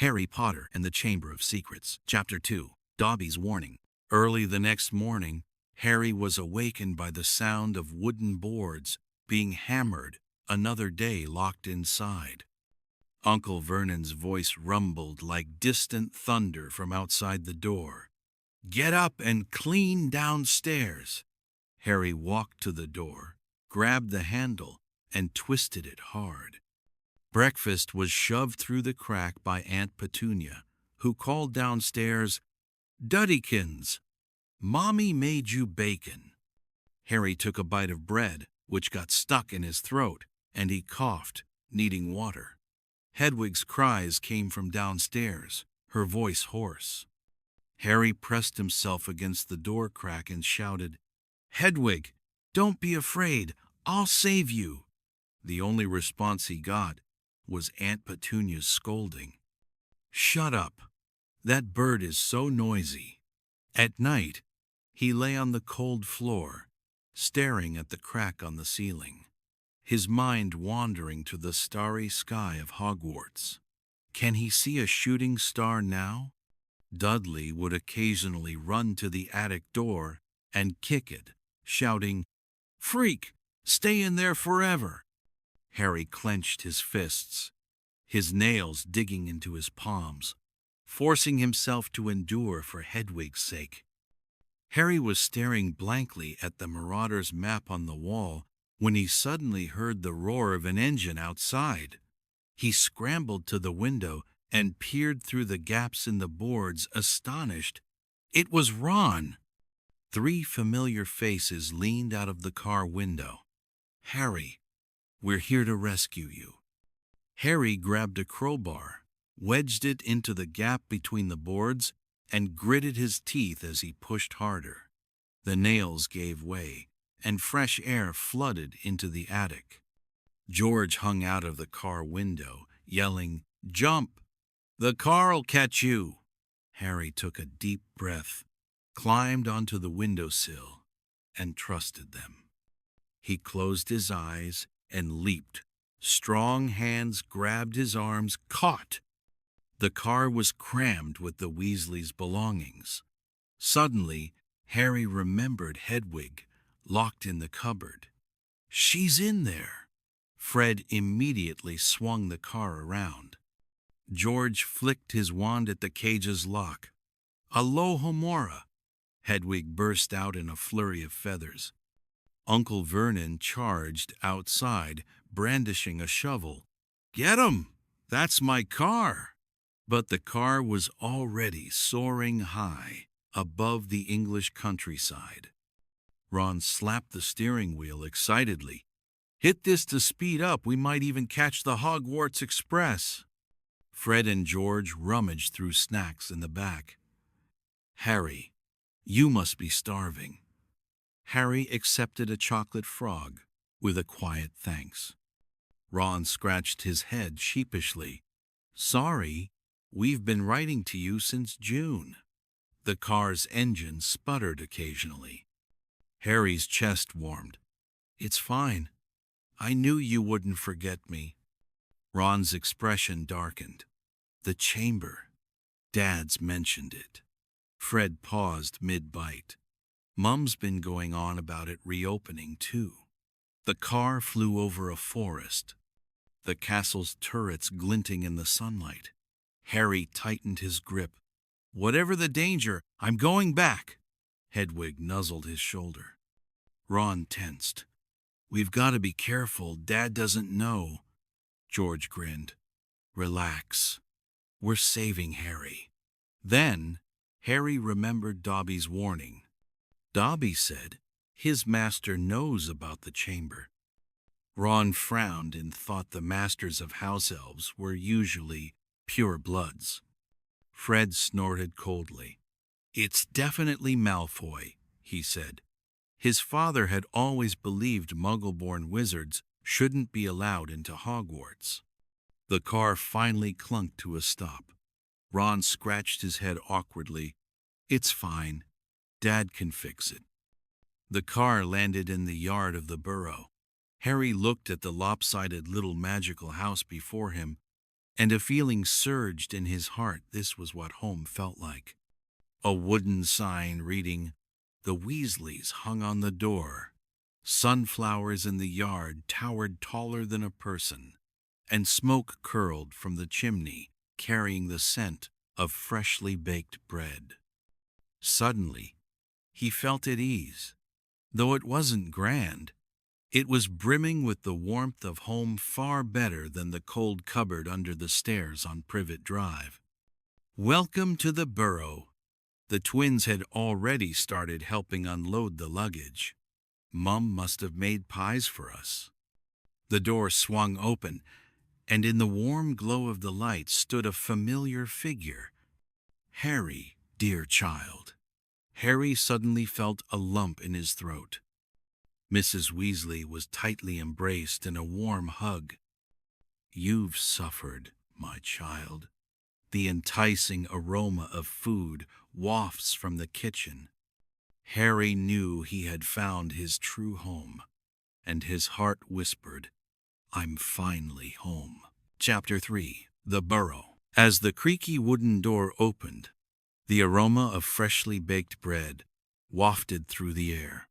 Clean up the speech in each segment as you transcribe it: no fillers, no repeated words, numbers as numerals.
Harry Potter and the Chamber of Secrets. Chapter 2. Dobby's Warning. Early the next morning, Harry was awakened by the sound of wooden boards being hammered, another day locked inside. Uncle Vernon's voice rumbled like distant thunder from outside the door. "Get up and clean downstairs." Harry walked to the door, grabbed the handle, and twisted it hard. Breakfast was shoved through the crack by Aunt Petunia, who called downstairs, "Duddykins, Mommy made you bacon." Harry took a bite of bread, which got stuck in his throat, and he coughed, needing water. Hedwig's cries came from downstairs, her voice hoarse. Harry pressed himself against the door crack and shouted, "Hedwig, don't be afraid, I'll save you." The only response he got was Aunt Petunia's scolding. "Shut up, that bird is so noisy." At night, he lay on the cold floor, staring at the crack on the ceiling, his mind wandering to the starry sky of Hogwarts. Can he see a shooting star now? Dudley would occasionally run to the attic door and kick it, shouting, "Freak, stay in there forever." Harry clenched his fists, his nails digging into his palms, forcing himself to endure for Hedwig's sake. Harry was staring blankly at the Marauder's map on the wall when he suddenly heard the roar of an engine outside. He scrambled to the window and peered through the gaps in the boards, astonished. It was Ron! 3 familiar faces leaned out of the car window. "Harry, we're here to rescue you." Harry grabbed a crowbar, wedged it into the gap between the boards, and gritted his teeth as he pushed harder. The nails gave way, and fresh air flooded into the attic. George hung out of the car window, yelling, "Jump! The car'll catch you!" Harry took a deep breath, climbed onto the windowsill, and trusted them. He closed his eyes and leaped. Strong hands grabbed his arms, caught. The car was crammed with the Weasleys' belongings. Suddenly, Harry remembered Hedwig, locked in the cupboard. "She's in there." Fred immediately swung the car around. George flicked his wand at the cage's lock. "Alohomora!" Hedwig burst out in a flurry of feathers. Uncle Vernon charged outside, brandishing a shovel. "Get 'em! That's my car!" But the car was already soaring high above the English countryside. Ron slapped the steering wheel excitedly. "Hit this to speed up, we might even catch the Hogwarts Express." Fred and George rummaged through snacks in the back. "Harry, you must be starving." Harry accepted a chocolate frog with a quiet thanks. Ron scratched his head sheepishly. "Sorry, we've been writing to you since June." The car's engine sputtered occasionally. Harry's chest warmed. "It's fine. I knew you wouldn't forget me." Ron's expression darkened. "The chamber. Dad's mentioned it." Fred paused mid-bite. "Mum's been going on about it reopening, too." The car flew over a forest, the castle's turrets glinting in the sunlight. Harry tightened his grip. "Whatever the danger, I'm going back." Hedwig nuzzled his shoulder. Ron tensed. "We've got to be careful. Dad doesn't know." George grinned. "Relax. We're saving Harry." Then Harry remembered Dobby's warning. Dobby said his master knows about the chamber. Ron frowned and thought the masters of house elves were usually pure bloods. Fred snorted coldly. "It's definitely Malfoy," he said. His father had always believed Muggle-born wizards shouldn't be allowed into Hogwarts. The car finally clunked to a stop. Ron scratched his head awkwardly. "It's fine. Dad can fix it." The car landed in the yard of the burrow. Harry looked at the lopsided little magical house before him. and a feeling surged in his heart. This was what home felt like. A wooden sign reading, "The Weasleys," hung on the door. Sunflowers in the yard towered taller than a person, and smoke curled from the chimney, carrying the scent of freshly baked bread. Suddenly, he felt at ease. Though it wasn't grand, it was brimming with the warmth of home, far better than the cold cupboard under the stairs on Privet Drive. "Welcome to the burrow." The twins had already started helping unload the luggage. "Mum must have made pies for us." The door swung open, and in the warm glow of the light stood a familiar figure. "Harry, dear child." Harry suddenly felt a lump in his throat. Mrs. Weasley was tightly embraced in a warm hug. "You've suffered, my child." The enticing aroma of food wafts from the kitchen. Harry knew he had found his true home, and his heart whispered, "I'm finally home." Chapter 3. The Burrow. As the creaky wooden door opened, the aroma of freshly baked bread wafted through the air.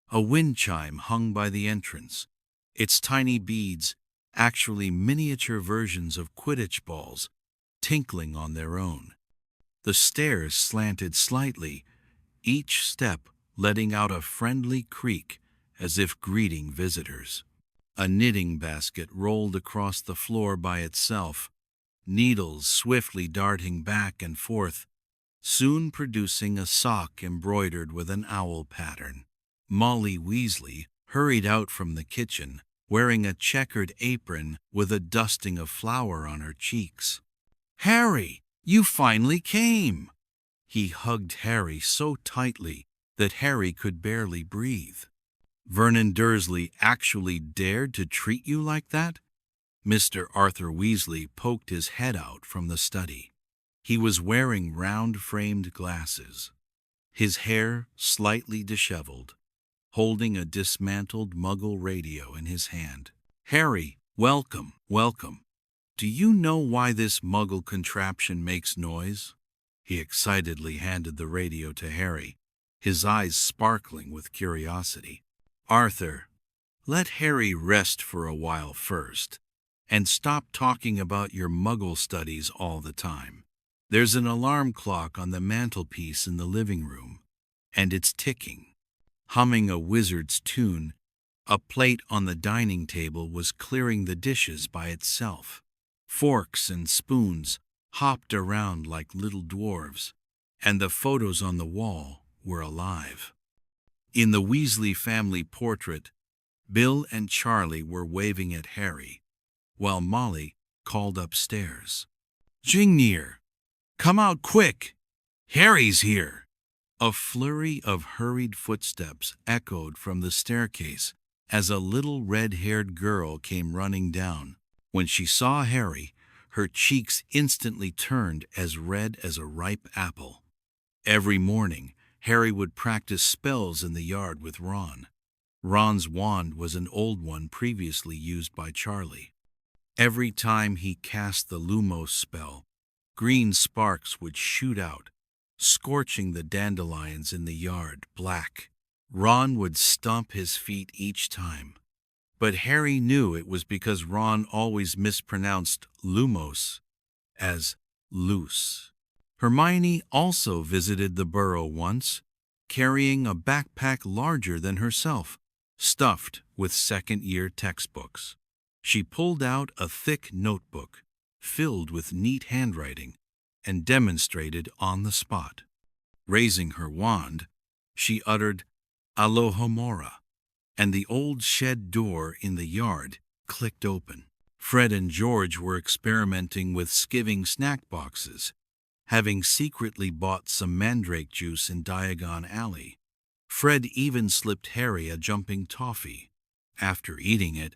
A wind chime hung by the entrance, its tiny beads, actually miniature versions of Quidditch balls, tinkling on their own. The stairs slanted slightly, each step letting out a friendly creak as if greeting visitors. A knitting basket rolled across the floor by itself, needles swiftly darting back and forth, soon producing a sock embroidered with an owl pattern. Molly Weasley hurried out from the kitchen, wearing a checkered apron with a dusting of flour on her cheeks. "Harry, you finally came!" He hugged Harry so tightly that Harry could barely breathe. "Vernon Dursley actually dared to treat you like that?" Mr. Arthur Weasley poked his head out from the study. He was wearing round-framed glasses, his hair slightly disheveled, holding a dismantled Muggle radio in his hand. "Harry, welcome, welcome. Do you know why this Muggle contraption makes noise?" He excitedly handed the radio to Harry, his eyes sparkling with curiosity. "Arthur, let Harry rest for a while first, and stop talking about your Muggle studies all the time. There's an alarm clock on the mantelpiece in the living room, and it's ticking." Humming a wizard's tune, a plate on the dining table was clearing the dishes by itself. Forks and spoons hopped around like little dwarves, and the photos on the wall were alive. In the Weasley family portrait, Bill and Charlie were waving at Harry, while Molly called upstairs, "Jingnir, come out quick! Harry's here!" A flurry of hurried footsteps echoed from the staircase as a little red-haired girl came running down. When she saw Harry, her cheeks instantly turned as red as a ripe apple. Every morning, Harry would practice spells in the yard with Ron. Ron's wand was an old one previously used by Charlie. Every time he cast the Lumos spell, green sparks would shoot out, scorching the dandelions in the yard black. Ron would stomp his feet each time, but Harry knew it was because Ron always mispronounced Lumos as loose. Hermione also visited the burrow once, carrying a backpack larger than herself, stuffed with second-year textbooks. She pulled out a thick notebook filled with neat handwriting and demonstrated on the spot. Raising her wand, she uttered Alohomora, and the old shed door in the yard clicked open. Fred and George were experimenting with skiving snack boxes, having secretly bought some mandrake juice in Diagon Alley. Fred even slipped Harry a jumping toffee. After eating it,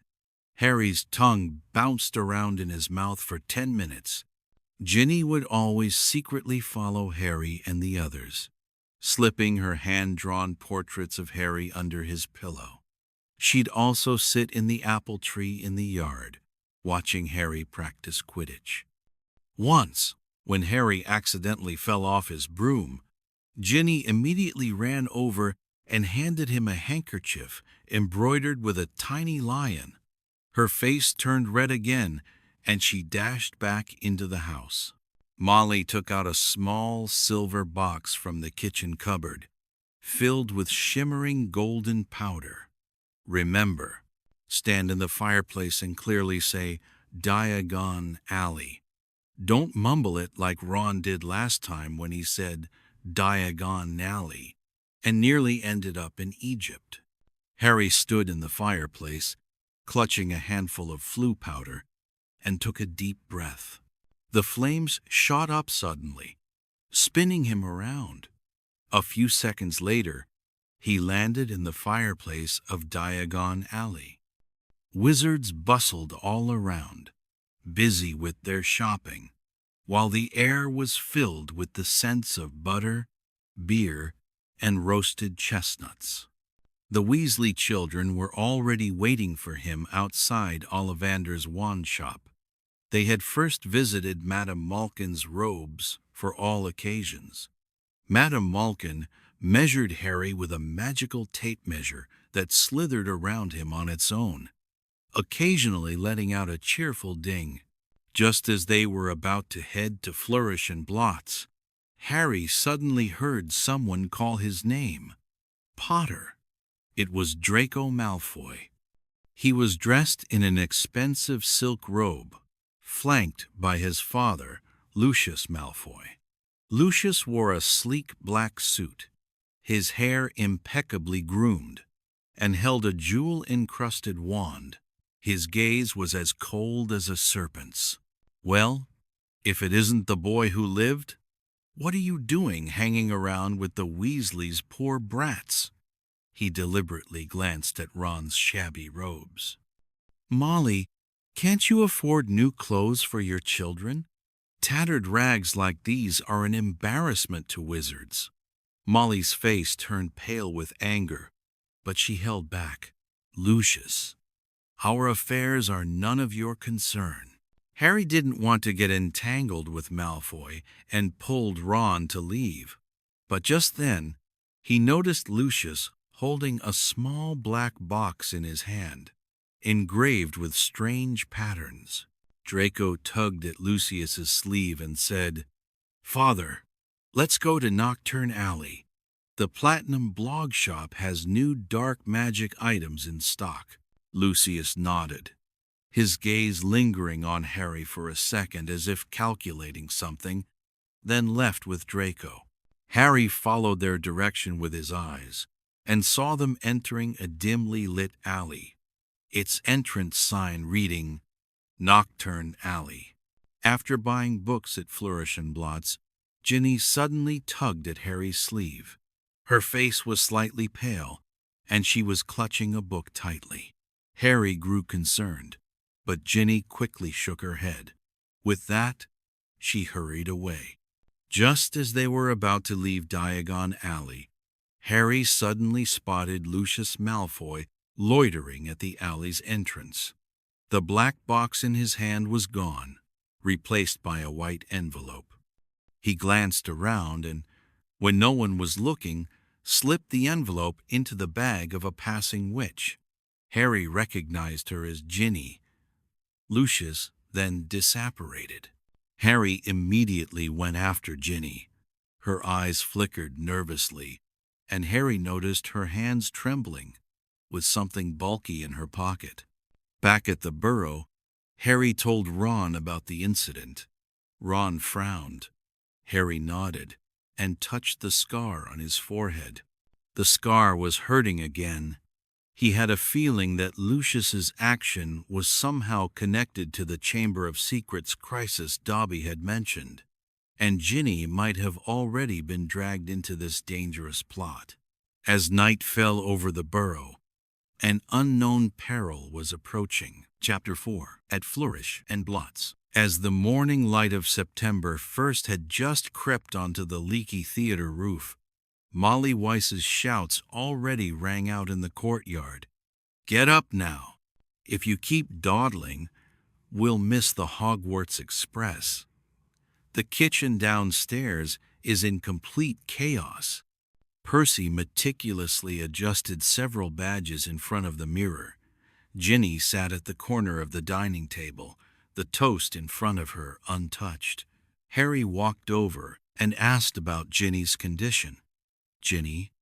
Harry's tongue bounced around in his mouth for 10 minutes. Ginny would always secretly follow Harry and the others, slipping her hand-drawn portraits of Harry under his pillow. She'd also sit in the apple tree in the yard, watching Harry practice Quidditch. Once, when Harry accidentally fell off his broom, Ginny immediately ran over and handed him a handkerchief embroidered with a tiny lion. Her face turned red again, and she dashed back into the house. Molly took out a small silver box from the kitchen cupboard, filled with shimmering golden powder. Remember, stand in the fireplace and clearly say, Diagon Alley. Don't mumble it like Ron did last time when he said, Diagon Alley, and nearly ended up in Egypt. Harry stood in the fireplace, clutching a handful of flue powder, and took a deep breath. The flames shot up suddenly, spinning him around. A few seconds later, he landed in the fireplace of Diagon Alley. Wizards bustled all around, busy with their shopping, while the air was filled with the scents of butter, beer, and roasted chestnuts. The Weasley children were already waiting for him outside Ollivander's wand shop. They had first visited Madame Malkin's robes for all occasions. Madame Malkin measured Harry with a magical tape measure that slithered around him on its own, occasionally letting out a cheerful ding. Just as they were about to head to Flourish and Blots, Harry suddenly heard someone call his name. Potter. It was Draco Malfoy. He was dressed in an expensive silk robe, flanked by his father, Lucius Malfoy. Lucius wore a sleek black suit, his hair impeccably groomed, and held a jewel-encrusted wand. His gaze was as cold as a serpent's. Well, if it isn't the boy who lived, what are you doing hanging around with the Weasleys' poor brats? He deliberately glanced at Ron's shabby robes. Molly, can't you afford new clothes for your children? Tattered rags like these are an embarrassment to wizards. Molly's face turned pale with anger, but she held back. Lucius, our affairs are none of your concern. Harry didn't want to get entangled with Malfoy and pulled Ron to leave. But just then, he noticed Lucius holding a small black box in his hand, engraved with strange patterns. Draco tugged at Lucius's sleeve and said, Father, let's go to Nocturne Alley. The Platinum Blog Shop has new dark magic items in stock. Lucius nodded, his gaze lingering on Harry for a second as if calculating something, then left with Draco. Harry followed their direction with his eyes and saw them entering a dimly lit alley, its entrance sign reading, Nocturne Alley. After buying books at Flourish and Blots, Ginny suddenly tugged at Harry's sleeve. Her face was slightly pale, and she was clutching a book tightly. Harry grew concerned, but Ginny quickly shook her head. With that, she hurried away. Just as they were about to leave Diagon Alley, Harry suddenly spotted Lucius Malfoy loitering at the alley's entrance. The black box in his hand was gone, replaced by a white envelope. He glanced around and, when no one was looking, slipped the envelope into the bag of a passing witch. Harry recognized her as Ginny. Lucius then disapparated. Harry immediately went after Ginny. Her eyes flickered nervously, and Harry noticed her hands trembling, with something bulky in her pocket. Back at the burrow, Harry told Ron about the incident. Ron frowned. Harry nodded and touched the scar on his forehead. The scar was hurting again. He had a feeling that Lucius's action was somehow connected to the Chamber of Secrets crisis Dobby had mentioned, and Ginny might have already been dragged into this dangerous plot. As night fell over the burrow, an unknown peril was approaching. Chapter 4. At Flourish and Blots. As the morning light of September 1st had just crept onto the leaky theater roof, Molly Weiss's shouts already rang out in the courtyard. Get up now. If you keep dawdling, we'll miss the Hogwarts Express. The kitchen downstairs is in complete chaos. Percy meticulously adjusted several badges in front of the mirror. Ginny sat at the corner of the dining table, the toast in front of her untouched. Harry walked over and asked about Ginny's condition. "Ginny,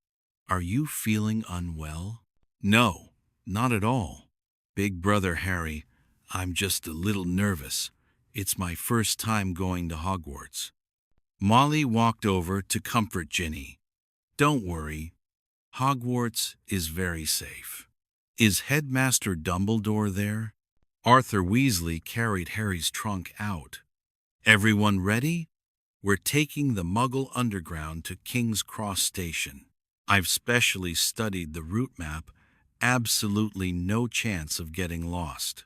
are you feeling unwell?" "No, not at all. Big brother Harry, I'm just a little nervous. It's my first time going to Hogwarts." Molly walked over to comfort Ginny. "Don't worry. Hogwarts is very safe." "Is Headmaster Dumbledore there?" Arthur Weasley carried Harry's trunk out. "Everyone ready? We're taking the Muggle Underground to King's Cross Station. I've specially studied the route map. Absolutely no chance of getting lost."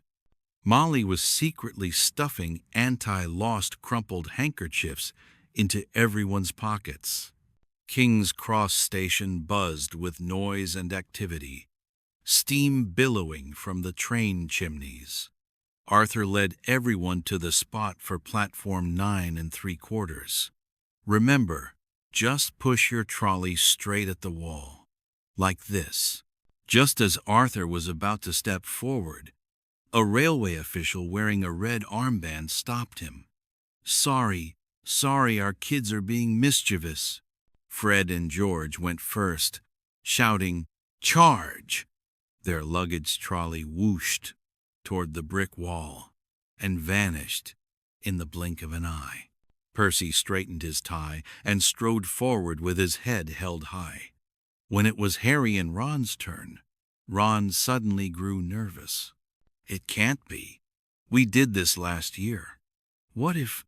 Molly was secretly stuffing anti-lost crumpled handkerchiefs into everyone's pockets. King's Cross Station buzzed with noise and activity, steam billowing from the train chimneys. Arthur led everyone to the spot for platform 9 3/4. "Remember, just push your trolley straight at the wall, like this." Just as Arthur was about to step forward, a railway official wearing a red armband stopped him. Sorry, our kids are being mischievous." Fred and George went first, shouting, "Charge!" Their luggage trolley whooshed toward the brick wall and vanished in the blink of an eye. Percy straightened his tie and strode forward with his head held high. When it was Harry and Ron's turn, Ron suddenly grew nervous. "It can't be. We did this last year. What if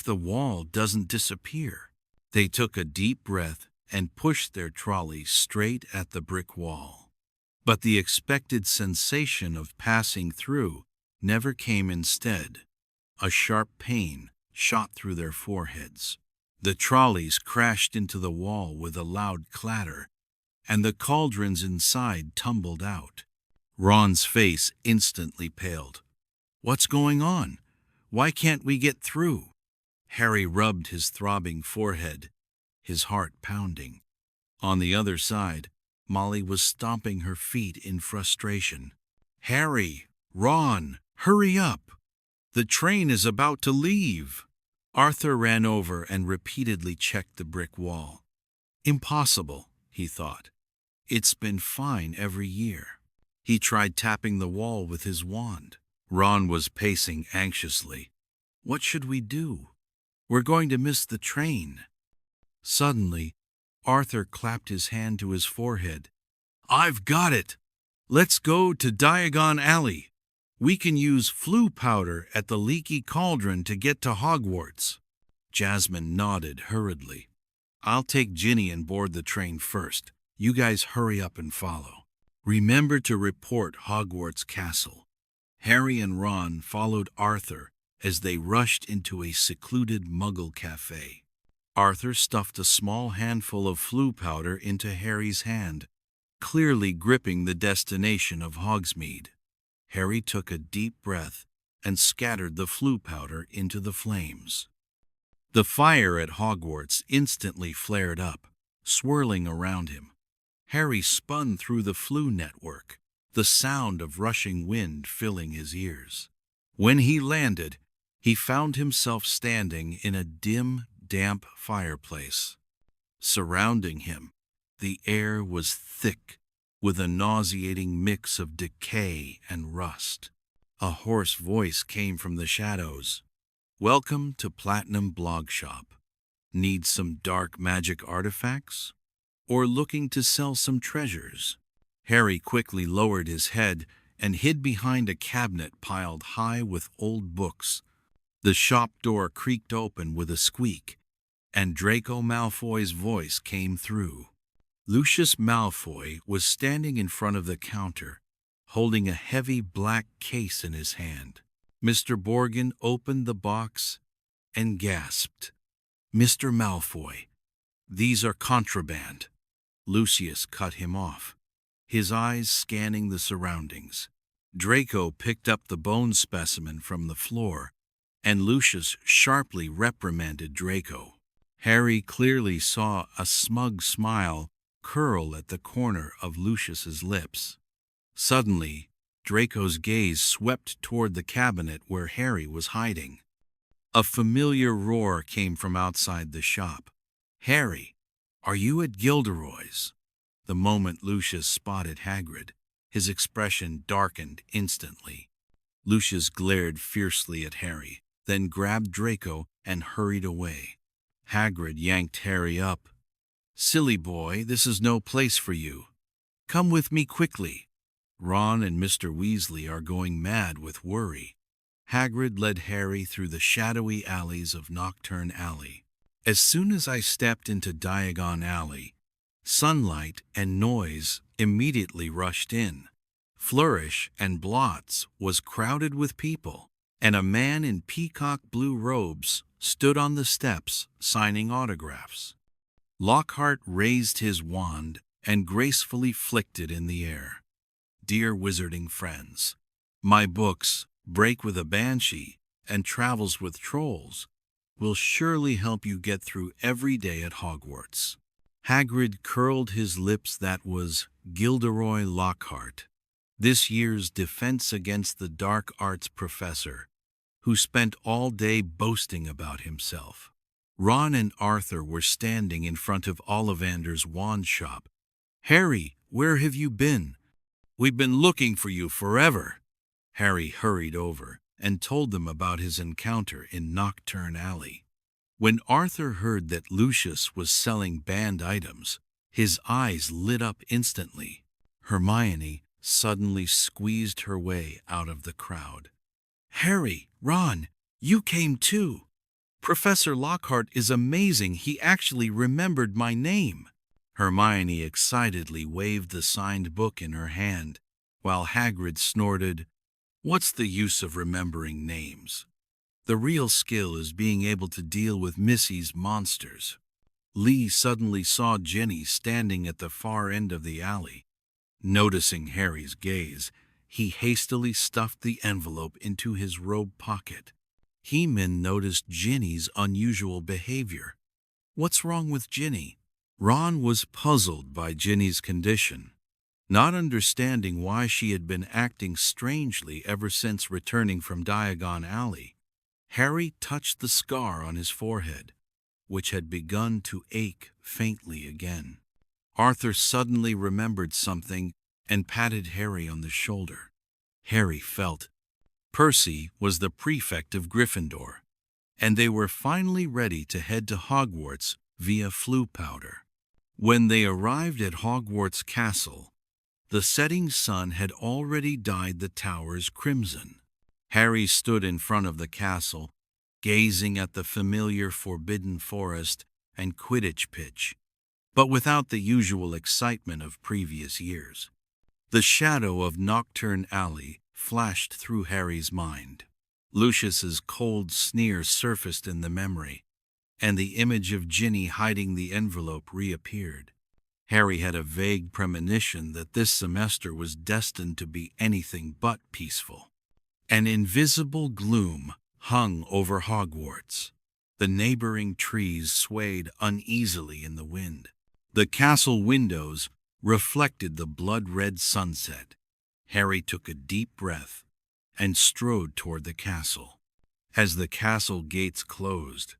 the wall doesn't disappear?" They took a deep breath and pushed their trolley straight at the brick wall. But the expected sensation of passing through never came. Instead, a sharp pain shot through their foreheads. The trolleys crashed into the wall with a loud clatter, and the cauldrons inside tumbled out. Ron's face instantly paled. "What's going on? Why can't we get through?" Harry rubbed his throbbing forehead, his heart pounding. On the other side, Molly was stomping her feet in frustration. "Harry, Ron, hurry up! The train is about to leave." Arthur ran over and repeatedly checked the brick wall. Impossible, he thought. It's been fine every year. He tried tapping the wall with his wand. Ron was pacing anxiously. "What should we do? We're going to miss the train." Suddenly, Arthur clapped his hand to his forehead. "I've got it! Let's go to Diagon Alley. We can use flue powder at the Leaky Cauldron to get to Hogwarts." Jasmine nodded hurriedly. "I'll take Ginny and board the train first. You guys hurry up and follow. Remember to report Hogwarts Castle." Harry and Ron followed Arthur as they rushed into a secluded Muggle cafe. Arthur stuffed a small handful of flue powder into Harry's hand, clearly gripping the destination of Hogsmeade. Harry took a deep breath and scattered the flue powder into the flames. The fire at Hogwarts instantly flared up, swirling around him. Harry spun through the flue network, the sound of rushing wind filling his ears. When he landed, he found himself standing in a dim, damp fireplace. Surrounding him, the air was thick with a nauseating mix of decay and rust. A hoarse voice came from the shadows. "Welcome to Platinum Blog Shop. Need some dark magic artifacts? Or looking to sell some treasures?" Harry quickly lowered his head and hid behind a cabinet piled high with old books. The shop door creaked open with a squeak, and Draco Malfoy's voice came through. Lucius Malfoy was standing in front of the counter, holding a heavy black case in his hand. Mr. Borgin opened the box and gasped. "Mr. Malfoy, these are contraband." Lucius cut him off, his eyes scanning the surroundings. Draco picked up the bone specimen from the floor and Lucius sharply reprimanded Draco. Harry clearly saw a smug smile curl at the corner of Lucius's lips. Suddenly, Draco's gaze swept toward the cabinet where Harry was hiding. A familiar roar came from outside the shop. "Harry, are you at Gilderoy's?" The moment Lucius spotted Hagrid, his expression darkened instantly. Lucius glared fiercely at Harry, then grabbed Draco and hurried away. Hagrid yanked Harry up. "Silly boy, this is no place for you. Come with me quickly. Ron and Mr. Weasley are going mad with worry." Hagrid led Harry through the shadowy alleys of Knockturn Alley. As soon as I stepped into Diagon Alley, sunlight and noise immediately rushed in. Flourish and Blots was crowded with people, and a man in peacock blue robes stood on the steps signing autographs. Lockhart raised his wand and gracefully flicked it in the air. "Dear wizarding friends, my books, Break with a Banshee and Travels with Trolls, will surely help you get through every day at Hogwarts." Hagrid curled his lips. That was Gilderoy Lockhart, this year's Defense Against the Dark Arts professor, who spent all day boasting about himself. Ron and Arthur were standing in front of Ollivander's wand shop. "Harry, where have you been? We've been looking for you forever." Harry hurried over and told them about his encounter in Knockturn Alley. When Arthur heard that Lucius was selling banned items, his eyes lit up instantly. Hermione suddenly squeezed her way out of the crowd. "Harry, Ron, you came too. Professor Lockhart is amazing. He actually remembered my name." Hermione excitedly waved the signed book in her hand, while Hagrid snorted, "What's the use of remembering names? The real skill is being able to deal with Missy's monsters." Lee suddenly saw Ginny standing at the far end of the alley. Noticing Harry's gaze, he hastily stuffed the envelope into his robe pocket. He-Man noticed Ginny's unusual behavior. "What's wrong with Ginny?" Ron was puzzled by Ginny's condition. Not understanding why she had been acting strangely ever since returning from Diagon Alley, Harry touched the scar on his forehead, which had begun to ache faintly again. Arthur suddenly remembered something and patted Harry on the shoulder. Harry felt Percy was the prefect of Gryffindor, and they were finally ready to head to Hogwarts via Floo powder. When they arrived at Hogwarts Castle, the setting sun had already dyed the towers crimson. Harry stood in front of the castle, gazing at the familiar Forbidden Forest and Quidditch pitch, but without the usual excitement of previous years. The shadow of Knockturn Alley flashed through Harry's mind. Lucius's cold sneer surfaced in the memory, and the image of Ginny hiding the envelope reappeared. Harry had a vague premonition that this semester was destined to be anything but peaceful. An invisible gloom hung over Hogwarts. The neighboring trees swayed uneasily in the wind. The castle windows reflected the blood-red sunset. Harry took a deep breath and strode toward the castle. As the castle gates closed,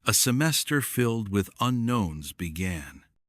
a semester filled with unknowns began.